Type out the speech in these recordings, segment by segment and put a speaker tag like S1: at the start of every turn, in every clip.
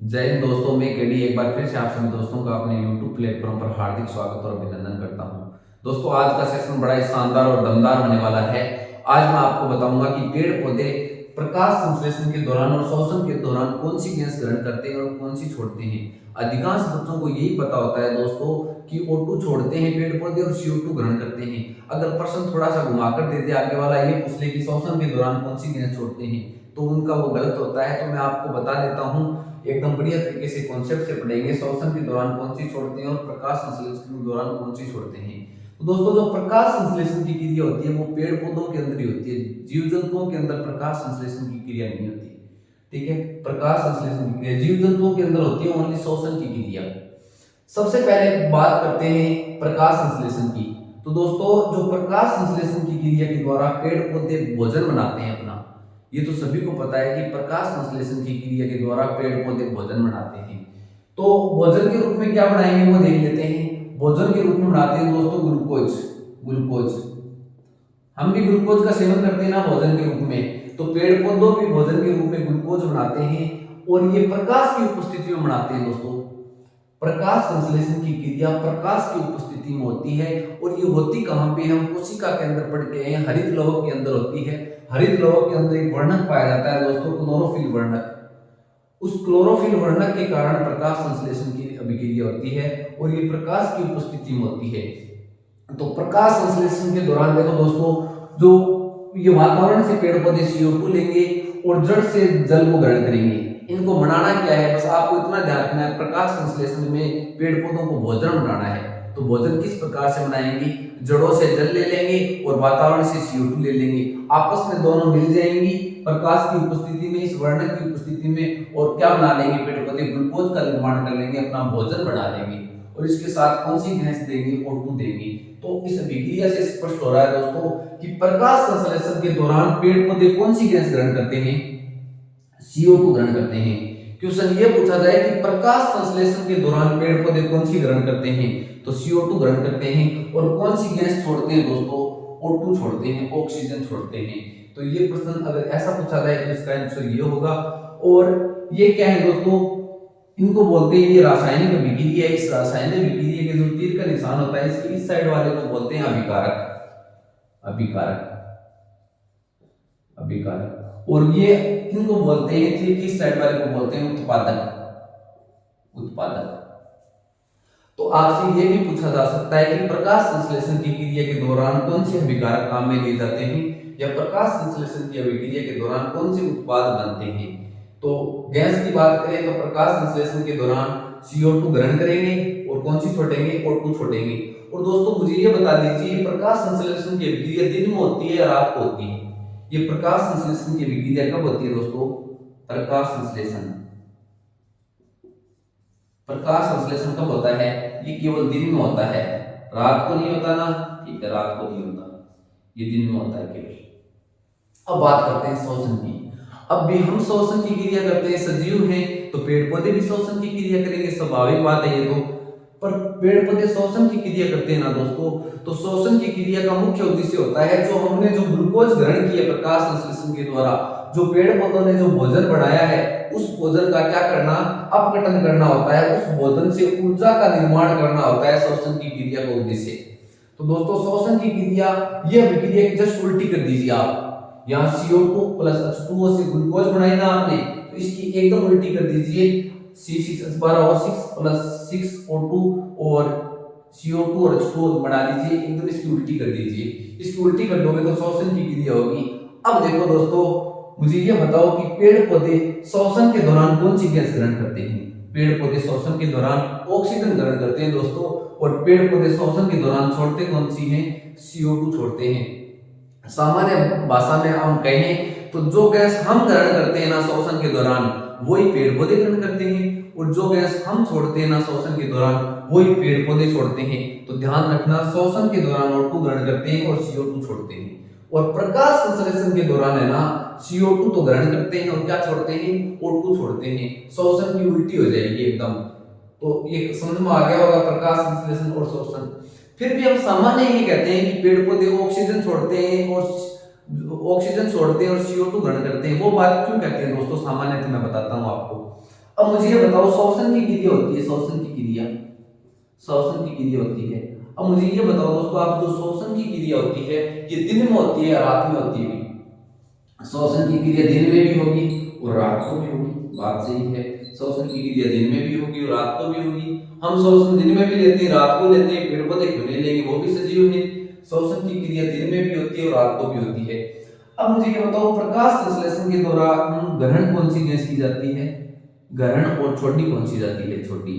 S1: जय हिंद दोस्तों, मैं केडी एक बार फिर से आप सभी दोस्तों का अपने YouTube प्लेटफॉर्म पर हार्दिक स्वागत और अभिनंदन करता हूं। दोस्तों, आज का सेशन बड़ा ही शानदार और दमदार होने वाला है। आज मैं आपको बताऊंगा कि पेड़ पौधे प्रकाश संश्लेषण के दौरान और श्वसन के दौरान कौन सी गैस ग्रहण करते हैं और कौन सी छोड़ते हैं। अधिकांश बच्चों को यही पता होता है दोस्तों कि O2 छोड़ते हैं पेड़ पौधे और CO2 ग्रहण करते हैं। अगर प्रश्न थोड़ा सा घुमाकर देते आगे वाला ये पूछ ले कि श्वसन के दौरान कौन सी गैस छोड़ते हैं, तो उनका वो गलत होता है। तो मैं आपको बता देता हूँ, एकदम बढ़िया तरीके से कॉन्सेप्ट से पढ़ेंगे। श्वसन के दौरान कौन सी छोड़ते हैं और प्रकाश संश्लेषण के दौरान कौन सी छोड़ते हैं। तो दोस्तों, जो प्रकाश संश्लेषण की क्रिया होती है वो पेड़ पौधों के अंदर ही होती है। जीव जंतुओं के अंदर प्रकाश संश्लेषण की क्रिया नहीं होती। ठीक है, प्रकाश संश्लेषण की क्रिया जीव जंतुओं के अंदर होती है, ओनली श्वसन की क्रिया। सबसे पहले बात करते हैं प्रकाश संश्लेषण की। तो दोस्तों, जो प्रकाश संश्लेषण की क्रिया के द्वारा पेड़ पौधे भोजन बनाते हैं अपना, ये तो सभी को पता है कि प्रकाश संश्लेषण की क्रिया के द्वारा पेड़ पौधे भोजन बनाते हैं। तो भोजन के रूप में क्या बनाएंगे वो देख लेते हैं। भोजन के रूप में बनाते हैं दोस्तों ग्लूकोज। ग्लूकोज हम भी ग्लूकोज का सेवन करते हैं ना भोजन के रूप में, तो पेड़ पौधों भी भोजन के रूप में ग्लूकोज बनाते हैं और ये प्रकाश की उपस्थिति में बनाते हैं दोस्तों। प्रकाश संश्लेषण की क्रिया प्रकाश की उपस्थिति में होती है और ये होती कहाँ पे, हम कोशिका के अंदर पढ़ के हैं, हरित लवक के अंदर होती है। हरित लवक के अंदर एक वर्णक पाया जाता है दोस्तों, क्लोरोफिल वर्णक। उस क्लोरोफिल वर्णक के कारण प्रकाश संश्लेषण की अभिक्रिया होती है और ये प्रकाश की उपस्थिति में होती है। तो प्रकाश संश्लेषण के दौरान देखो दोस्तों, जो ये वातावरण से पेड़ पौधे CO2 लेंगे और जड़ से जल को ग्रहण करेंगे। इनको बनाना क्या है, बस आपको इतना ध्यान रखना है, प्रकाश संश्लेषण में पेड़ पौधों को भोजन बनाना है। तो भोजन किस प्रकार से बनाएंगे, जड़ों से जल ले लेंगे और वातावरण से CO2 ले लेंगे, आपस में दोनों मिल जाएंगी प्रकाश की उपस्थिति में, इस वर्णक की उपस्थिति में, और क्या बना लेंगे, पेड़ पौधे ग्लूकोज का निर्माण कर लेंगे, अपना भोजन बना लेंगे। और इसके साथ कौन सी गैस देंगे, O2 देंगे। तो इस अभिक्रिया से स्पष्ट हो रहा है दोस्तों कि प्रकाश संश्लेषण के दौरान पेड़ पौधे कौन सी गैस ग्रहण करते हैं, CO2 ग्रहण करते हैं। क्वेश्चन ये पूछा जाए कि प्रकाश संश्लेषण के दौरान पेड़ पौधे कौन सी ग्रहण करते हैं, तो CO2 ग्रहण करते हैं। और कौन सी गैस छोड़ते हैं दोस्तों, O2 छोड़ते हैं, ऑक्सीजन छोड़ते हैं। तो ये प्रश्न अगर ऐसा पूछा जाए तो इसका आंसर ये होगा। और ये क्या है दोस्तों, इनको बोलते हैं, ये रासायनिक अभिक्रिया है। इस रासायनिक अभिक्रिया के जो तीर का निशान होता है इसके इस साइड वाले को बोलते हैं अभिकारक। अभिकारक अभिकारक और ये इनको बोलते हैं, तीर की साइड वाले को बोलते हैं उत्पादक। उत्पादक। तो आपसे ये भी पूछा जा सकता है कि प्रकाश संश्लेषण की क्रिया के दौरान कौन से अभिकारक काम में लिए जाते हैं, या प्रकाश संश्लेषण की अभिक्रिया के दौरान कौन से उत्पाद बनते हैं। तो गैस की बात करें तो प्रकाश संश्लेषण के दौरान CO2 ग्रहण करेंगे और कौन सी छोड़ेंगे, O2 छोड़ेंगे। और दोस्तों मुझे ये बता दीजिए, प्रकाश संश्लेषण की अभिक्रिया दिन में होती है या रात को होती है। ये प्रकाश संश्लेषण की अभिक्रिया कब होती है दोस्तों, प्रकाश संश्लेषण कब होता है, ये केवल दिन में होता है, रात को नहीं होता ना। ठीक है, रात को नहीं होता, ये दिन में होता है केवल। अब बात करते हैं श्वसन की। अब भी हम श्वसन की क्रिया करते हैं, सजीव हैं तो पेड़ पौधे भी श्वसन की क्रिया करेंगे, स्वाभाविक बात है ये तो। पर पेड़ पौधे श्वसन की क्रिया करते हैं ना दोस्तों, तो श्वसन की क्रिया का मुख्य उद्देश्य होता है, जो हमने जो ग्लूकोज ग्रहण किया प्रकाश संश्लेषण के द्वारा, जो पेड़ पौधों ने जो भोजन बनाया है, उस भोजन का क्या करना, अपघटन करना होता है। उस भोजन से ऊर्जा का निर्माण करना होता है श्वसन की क्रिया का उद्देश्य। तो दोस्तों, श्वसन की क्रिया, यह अभिक्रिया की जस्ट उल्टी कर दीजिए आप। यहाँ CO2 प्लस H2O से ग्लूकोज बनाई ना आपने, तो इसकी एकदम उल्टी कर दीजिए। C6H12O6 प्लस 6O2 और CO2 और H2O बना लीजिए, एकदम इसकी उल्टी कर दीजिए। इसकी उल्टी कर दोगे तो श्वसन की क्रिया होगी। अब देखो दोस्तों, मुझे ये बताओ कि पेड़ पौधे श्वसन के दौरान कौन सी गैस ग्रहण करते हैं। पेड़ पौधे श्वसन के दौरान ऑक्सीजन ग्रहण करते हैं दोस्तों, और पेड़ पौधे श्वसन के दौरान छोड़ते कौन सी हैं, CO2 छोड़ते हैं। सामान्य भाषा में हम कहें तो जो गैस हम ग्रहण करते हैं ना श्वसन के दौरान, वही पेड़ पौधे ग्रहण करते हैं, और जो गैस हम छोड़ते हैं ना श्वसन के दौरान, वही पेड़ पौधे छोड़ते हैं। तो ध्यान रखना, श्वसन के दौरान O2 ग्रहण करते हैं और CO2 छोड़ते हैं। और प्रकाश संश्लेषण के दौरान है ना, CO2 तो ग्रहण करते हैं और क्या छोड़ते हैं, O2 छोड़ते हैं। श्वसन की उल्टी हो जाएगी एकदम। तो ये समझ में आ गया होगा, प्रकाश संश्लेषण और श्वसन। फिर भी हम सामान्य ये कहते हैं कि पेड़ पौधे ऑक्सीजन छोड़ते हैं और CO2 ग्रहण करते हैं। वो बात क्यों कहते हैं दोस्तों, सामान्य मैं बताता हूं आपको। अब मुझे ये बताओ श्वसन की क्रिया होती है, श्वसन की क्रिया, श्वसन की क्रिया होती है। अब मुझे ये बताओ दोस्तों, आप जो श्वसन की क्रिया होती है ये दिन में होती है या रात में होती है? श्वसन की क्रिया दिन में भी होगी और रात को भी होगी, बात सही है। श्वसन की क्रिया दिन में भी होगी और रात को भी होगी। हम श्वसन दिन में भी लेते हैं, रात को लेते हैं, पेड़ पौधे क्यों नहीं लेंगे, वो भी सजीव है। श्वसन की क्रिया दिन में भी होती है और रात को भी होती है। अब मुझे ये बताओ, प्रकाश संश्लेषण के दौरान ग्रहण कौन सी गैस की जाती है? ग्रहण और छोटी कौन सी जाती है? छोटी।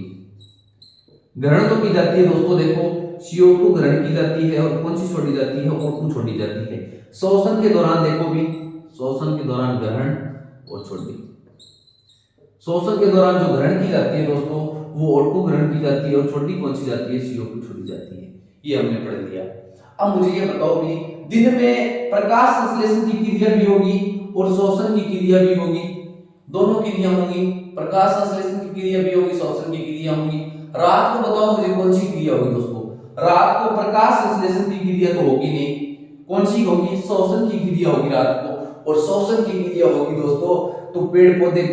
S1: ग्रहण तो की जाती है दोस्तों, देखो CO2 ग्रहण की जाती है और कौन सी छोड़ी जाती है? O2 छोड़ी जाती है। श्वसन के दौरान देखो भी, श्वसन के दौरान ग्रहण और छोटी। श्वसन के दौरान जो ग्रहण की जाती है दोस्तों वो O2 ग्रहण की जाती है और छोटी कौन सी जाती है? CO2 छोड़ी जाती है। ये हमने पढ़ लिया। अब मुझे ये बताओ भी, दिन में प्रकाश संश्लेषण की क्रिया भी होगी और श्वसन की क्रिया भी होगी, दोनों क्रिया होंगी। प्रकाश संश्लेषण की क्रिया भी होगी, श्वसन की क्रिया होगी। रात को बताओ मुझे कौन सी क्रिया होगी दोस्तों? रात को प्रकाश संश्लेषण की क्रिया तो होगी नहीं, कौन सी होगी? श्वसन की क्रिया होगी रात को, और श्वसन की क्रिया होगी दोस्तों तो पेड़ पौधे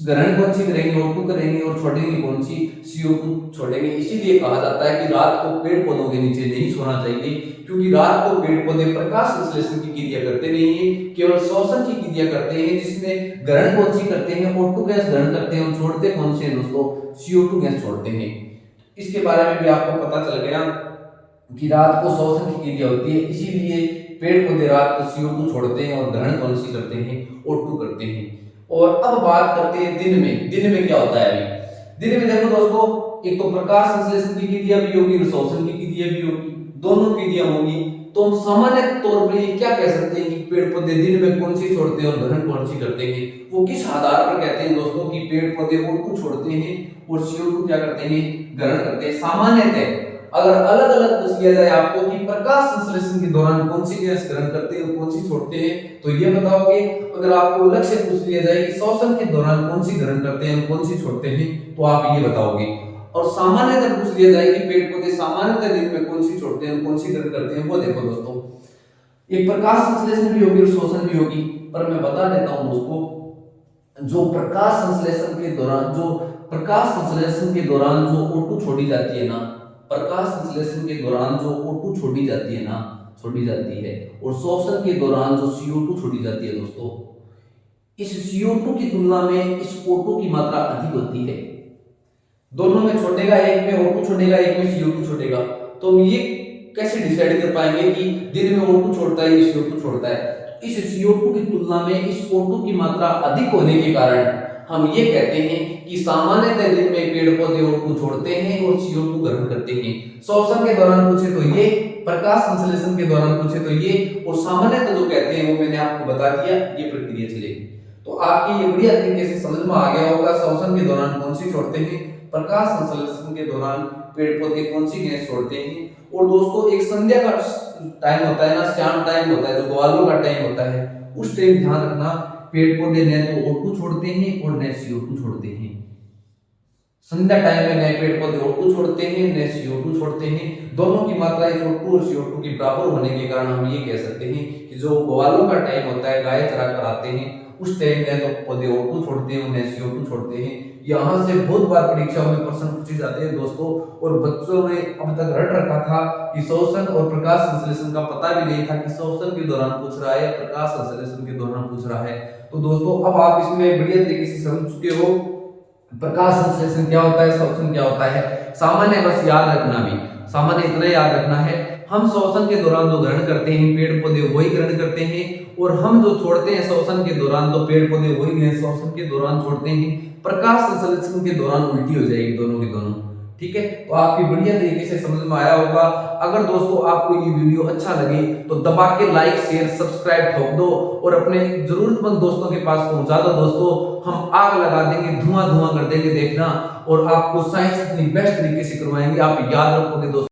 S1: ग्रहण कौन सी करेंगे? O2 करेंगे और छोड़ेंगे कौन सी? CO2 छोड़ेंगे। इसीलिए कहा जाता है कि रात को पेड़ पौधों के नीचे नहीं सोना चाहिए, क्योंकि रात को पेड़ पौधे प्रकाश संश्लेषण की क्रिया करते नहीं है, केवल श्वसन की क्रिया करते हैं, जिसमें ग्रहण कौन सी करते हैं? O2 गैस ग्रहण करते हैं और छोड़ते कौन से हैं दोस्तों? CO2 गैस छोड़ते हैं। इसके बारे में भी आपको पता चल गया कि रात को श्वसन की क्रिया होती है, इसीलिए पेड़ पौधे रात को CO2 छोड़ते हैं और ग्रहण कौन सी करते हैं? O2 करते हैं। और अब बात करते हैं दिन में। दिन में क्या होता है? अभी दिन में देखो दोस्तों, एक तो प्रकाश संश्लेषण की क्रिया भी होगी और श्वसन की क्रिया भी होगी, दोनों क्रिया होगी। तो हम सामान्य तौर पर ये क्या कह सकते हैं कि पेड़ पौधे दिन में कौन सी छोड़ते हैं और ग्रहण कौन सी करते हैं? वो किस आधार पर कहते हैं दोस्तों कि पेड़ पौधे O2 छोड़ते हैं और CO2 क्या करते हैं? ग्रहण करते हैं। सामान्यतः अगर अलग अलग पूछ लिया जाए आपको कि प्रकाश संश्लेषण के दौरान कौन सी गैस ग्रहण करते हैं और कौन सी छोड़ते हैं, तो ये बताओगे। अगर आपको अलग से पूछ लिया जाए कि श्वसन के दौरान कौन सी ग्रहण करते हैं और कौन सी छोड़ते हैं, तो आप ये बताओगे। और सामान्यतः पूछ लिया जाए कि पेड़ पौधे सामान्यतः दिन में कौन सी छोड़ते हैं और कौन सी ग्रहण करते हैं, वो देखो दोस्तों, एक प्रकाश संश्लेषण भी होगी और श्वसन भी होगी। पर मैं बता देता हूं दोस्तों, जो प्रकाश संश्लेषण के दौरान जो O2 छोड़ी जाती है ना, प्रकाश संश्लेषण के दौरान जो O2 छोड़ी जाती है और श्वसन के दौरान जो CO2 छोड़ी जाती है दोस्तों, इस CO2 की तुलना में इस O2 की मात्रा अधिक होती है। दोनों में छोड़ेगा, एक में O2 छोड़ेगा, एक में CO2 छोड़ेगा। तो हम ये कैसे डिसाइड कर पाएंगे कि दिन में O2 छोड़ता है या CO2 छोड़ता है? इस CO2 की तुलना में इस O2 की मात्रा अधिक होने के कारण हम ये कहते हैं कि सामान्यतः दिन में पेड़ पौधे O2 छोड़ते हैं और CO2 ग्रहण करते हैं। श्वसन के दौरान पूछे तो ये, प्रकाश संश्लेषण के दौरान पूछे तो ये, और सामान्यतः जो कहते हैं वो मैंने आपको बता दिया, ये प्रक्रिया चलेगी। तो आपके ये बढ़िया तरीके से समझ में आ गया होगा श्वसन के दौरान कौन सी छोड़ते हैं, प्रकाश संश्लेषण के दौरान पेड़ पौधे कौन सी गैस छोड़ते हैं। और दोस्तों एक संध्या का टाइम होता है ना, शाम टाइम होता है, जो ग्वालों का टाइम होता है, उस टाइम ध्यान रखना पेड़ पौधे न तो O2 छोड़ते हैं और न CO2 छोड़ते हैं। संध्या टाइम में न पेड़ पौधे O2 छोड़ते हैं न CO2 छोड़ते हैं। दोनों की मात्रा O2 और CO2 की बराबर होने के कारण हम ये कह सकते हैं कि जो ग्वालों का टाइम होता है, गाय चरा कर आते हैं, उस टाइम में तो पौधे O2 छोड़ते हैं न CO2 छोड़ते हैं। यहाँ से बहुत बार परीक्षाओं में प्रश्न पूछे जाते हैं दोस्तों, और बच्चों ने अब तक रट रखा था कि श्वसन और प्रकाश संश्लेषण का पता भी नहीं था कि श्वसन के दौरान पूछ रहा है, प्रकाश संश्लेषण के दौरान पूछ रहा है। तो दोस्तों अब आप इसमें बढ़िया तरीके से समझ चुके हो प्रकाश संश्लेषण क्या होता है, श्वसन क्या होता है। सामान्य बस याद रखना भी, सामान्य इतना याद रखना है, हम श्वसन के दौरान जो ग्रहण करते हैं पेड़ पौधे वही ग्रहण करते हैं, और हम जो छोड़ते हैं श्वसन के दौरान तो पेड़ पौधे वही श्वसन के दौरान छोड़ते हैं। प्रकाश संश्लेषण के दौरान उल्टी हो जाएगी दोनों की दोनों। ठीक है, तो आपकी बढ़िया तरीके से समझ में आया होगा। अगर दोस्तों आपको ये वीडियो अच्छा लगे तो दबा के लाइक शेयर सब्सक्राइब ठोक दो और अपने जरूरतमंद दोस्तों के पास पहुंचा दो। दोस्तों हम आग लगा देंगे, धुआं धुआं कर देंगे, देखना, और आपको साइंस इतनी बेस्ट तरीके से करवाएंगे, आप याद रखोगे दोस्तों।